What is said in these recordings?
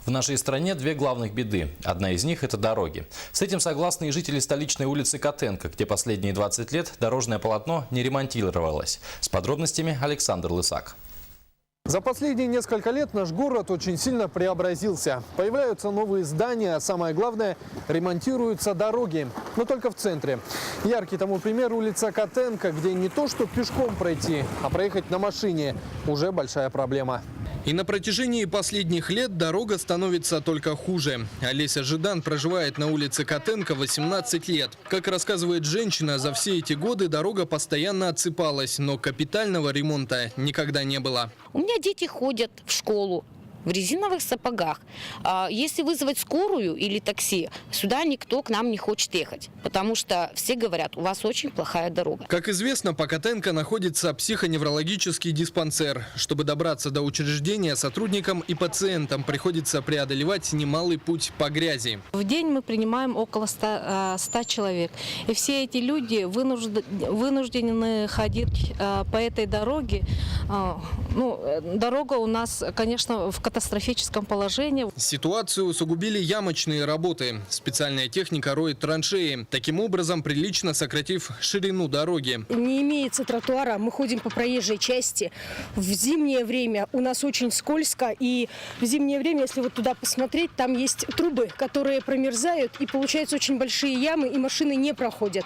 В нашей стране две главных беды. Одна из них – это дороги. С этим согласны и жители столичной улицы Котенко, где последние 20 лет дорожное полотно не ремонтировалось. С подробностями Александр Лысак. За последние несколько лет наш город очень сильно преобразился. Появляются новые здания, а самое главное – ремонтируются дороги. Но только в центре. Яркий тому пример улица Котенко, где не то что пешком пройти, а проехать на машине – уже большая проблема. И на протяжении последних лет дорога становится только хуже. Олеся Жидан проживает на улице Котенко 18 лет. Как рассказывает женщина, за все эти годы дорога постоянно отсыпалась, но капитального ремонта никогда не было. У меня дети ходят в школу в резиновых сапогах. Если вызвать скорую или такси, сюда никто к нам не хочет ехать, потому что все говорят, у вас очень плохая дорога. Как известно, по Котенко находится психоневрологический диспансер. Чтобы добраться до учреждения, сотрудникам и пациентам приходится преодолевать немалый путь по грязи. В день мы принимаем около 100 человек. И все эти люди вынуждены ходить по этой дороге. Дорога у нас, конечно, в катастрофическом положении. Ситуацию усугубили ямочные работы. Специальная техника роет траншеи, таким образом прилично сократив ширину дороги. Не имеется тротуара, мы ходим по проезжей части. В зимнее время у нас очень скользко, и в зимнее время, если вот туда посмотреть, там есть трубы, которые промерзают, и получаются очень большие ямы, и машины не проходят.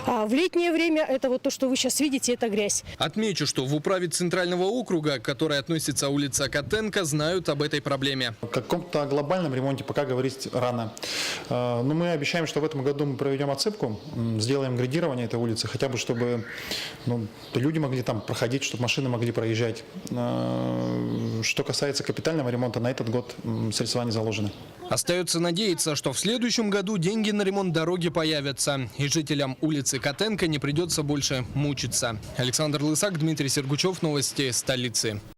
А в летнее время это вот то, что вы сейчас видите, это грязь. Отмечу, что в управе Центрального округа, к которой относится улица Котенко, знают об этой проблеме. О каком-то глобальном ремонте пока говорить рано. Но мы обещаем, что в этом году мы проведем отсыпку, сделаем градирование этой улицы, хотя бы чтобы люди могли там проходить, чтобы машины могли проезжать. Что касается капитального ремонта, на этот год средства не заложены. Остается надеяться, что в следующем году деньги на ремонт дороги появятся, и жителям улицы Котенко не придется больше мучиться. Александр Лысак, Дмитрий Сергучев, новости столицы.